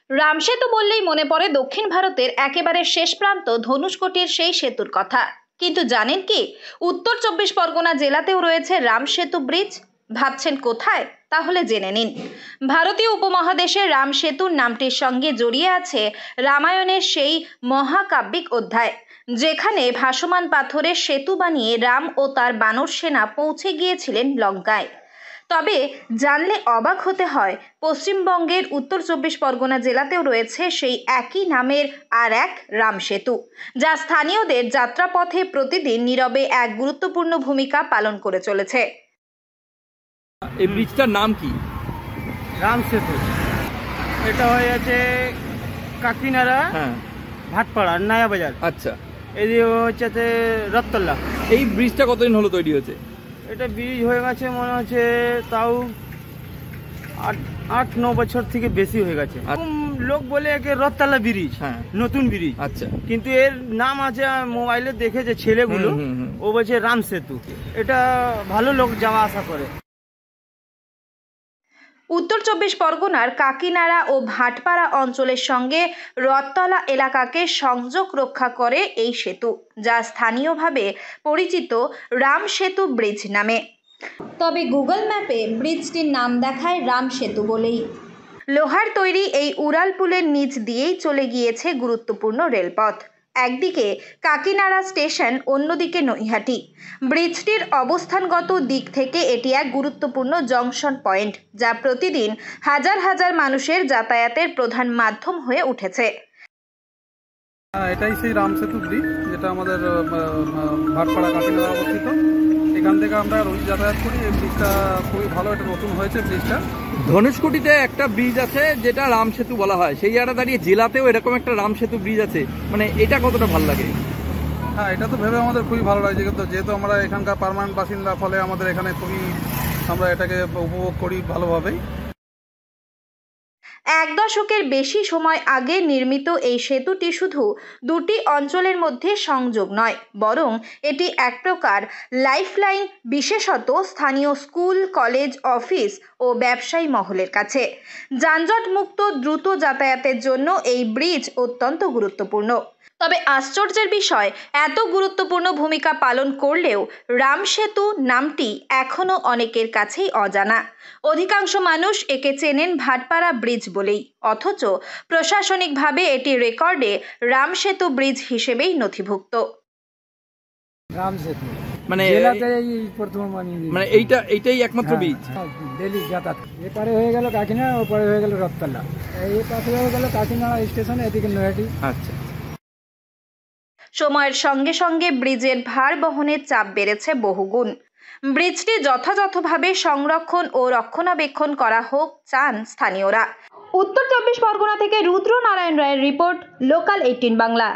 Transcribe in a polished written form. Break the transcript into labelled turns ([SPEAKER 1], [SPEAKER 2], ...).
[SPEAKER 1] রামসেতু বললেই মনে পড়ে দক্ষিণ ভারতের একেবারে শেষ প্রান্ত ধনুষকোটির সেই সেতুর কথা। কিন্তু জানেন কি, উত্তর 24 পরগনা জেলাতেও রয়েছে রামসেতু ব্রিজ। ভাবছেন কোথায়? তাহলে জেনে নিন। ভারতীয় উপমহাদেশে রামসেতুর নামটির সঙ্গে জড়িয়ে আছে রামায়ণের সেই মহাকাব্যিক অধ্যায়, যেখানে ভাসমান পাথরের সেতু বানিয়ে রাম ও তার বানর সেনা পৌঁছে গিয়েছিলেন লঙ্কায়। তবে জানলে অবাক হতে হয়, পশ্চিমবঙ্গের উত্তর 24 পরগনা জেলাতেও রয়েছে সেই একই নামের আর এক রাম সেতু, যা স্থানীয়দের যাত্রাপথে প্রতিদিন নীরবে এক গুরুত্বপূর্ণ ভূমিকা পালন করে চলেছে।
[SPEAKER 2] এই ব্রিজটার নাম কি?
[SPEAKER 3] রাম সেতু। এটা হয়ে আছে কাকিনাড়া, ভাটপাড়া, নয়া বাজার।
[SPEAKER 2] আচ্ছা,
[SPEAKER 3] এদিকে হচ্ছে রত্তলা।
[SPEAKER 2] এই ব্রিজটা কতদিন হলো তৈরি হয়েছে?
[SPEAKER 3] এটা ব্রিজ হয়ে গেছে মনে হচ্ছে তাও 8-9 বছর থেকে বেশি হয়ে গেছে। লোক বলে একে রত্তলা ব্রিজ, নতুন ব্রিজ। আচ্ছা, কিন্তু এর নাম আছে, মোবাইলে দেখেছে ছেলেগুলো, ও বলছে রাম সেতু। এটা ভালো লোক যাওয়া আসা করে।
[SPEAKER 1] উত্তর 24 পরগনার কাকিনাড়া ও ভাটপাড়া অঞ্চলের সঙ্গে রত্তলা এলাকাকে সংযোগ রক্ষা করে এই সেতু, যা স্থানীয়ভাবে পরিচিত রাম সেতু ব্রিজ নামে। তবে গুগল ম্যাপে ব্রিজটির নাম দেখায় রাম সেতু বলেই। লোহার তৈরি এই উড়াল পুলের নিচ দিয়েই চলে গিয়েছে গুরুত্বপূর্ণ রেলপথ। একদিকে কাকিনাড়া স্টেশন, অন্যদিকে নৈহাটি। ব্রিজটির অবস্থানগত দিক থেকে এটি এক গুরুত্বপূর্ণ জংশন পয়েন্ট, যা প্রতিদিন হাজার হাজার মানুষের যাতায়াতের প্রধান মাধ্যম হয়ে উঠেছে।
[SPEAKER 4] এটাই সেই রাম সেতু ব্রিজ, যেটা আমাদের ভাটপাড়া কাকিনাড়া অবস্থিত। এখান থেকে আমরা রোজ যাতায়াত করি। এই ব্রিজটা খুবই ভালো, এটা নতুন হয়েছে ব্রিজটা।
[SPEAKER 2] ধনুষকোটিতে একটা ব্রিজ আছে যেটা রাম সেতু বলা হয়, সেই জায়গাটা দাঁড়িয়ে জেলাতেও এরকম একটা রাম সেতু ব্রিজ আছে, মানে এটা কতটা ভালো লাগে?
[SPEAKER 4] হ্যাঁ, এটা তো ভেবে আমাদের খুবই ভালো লাগছে, কিন্তু যেহেতু আমরা এখানকার পার্মানেন্ট বাসিন্দা, ফলে আমাদের এখানে খুবই আমরা এটাকে উপভোগ করি ভালোভাবেই।
[SPEAKER 1] 1 দশকের বেশি সময় আগে নির্মিত এই সেতুটি শুধু দুটি অঞ্চলের মধ্যে সংযোগ নয়, বরং এটি এক প্রকার লাইফলাইন, বিশেষত স্থানীয় স্কুল, কলেজ, অফিস ও ব্যবসায়ী মহলের কাছে। যানজট মুক্ত দ্রুত যাতায়াতের জন্য এই ব্রিজ অত্যন্ত গুরুত্বপূর্ণ। তবে আশ্চর্যের বিষয়, এত গুরুত্বপূর্ণ ভূমিকা পালন করলেও রাম সেতু নামটি এখনো অনেকের কাছেই অজানা। অধিকাংশ মানুষ একে চেনেন ভাটপাড়া ব্রিজ বলেই, অথচ প্রশাসনিকভাবে এটি রেকর্ডে রাম সেতু ব্রিজ হিসেবেই নথিভুক্ত।
[SPEAKER 3] রাম সেতু
[SPEAKER 2] মানে
[SPEAKER 3] প্রথম
[SPEAKER 2] মানে এইটাই একমাত্র ব্রিজ।
[SPEAKER 3] ডেলি যাতায়াত, এপারে হয়ে গেল কাকিনাড়া, ওপারে হয়ে গেল রত্তলা, এই পাশে হয়ে গেল কাকিনাড়া স্টেশন, এদিকে নৈহাটি।
[SPEAKER 2] আচ্ছা,
[SPEAKER 1] সময়ের সঙ্গে সঙ্গে ব্রিজের ভার বহনের চাপ বেড়েছে বহুগুণ। ব্রিজটি যথাযথভাবে সংরক্ষণ ও রক্ষণাবেক্ষণ করা হোক চান স্থানীয়রা। উত্তর 24 পরগনা থেকে রুদ্র নারায়ণ রায়ের রিপোর্ট, লোকাল 18 বাংলা।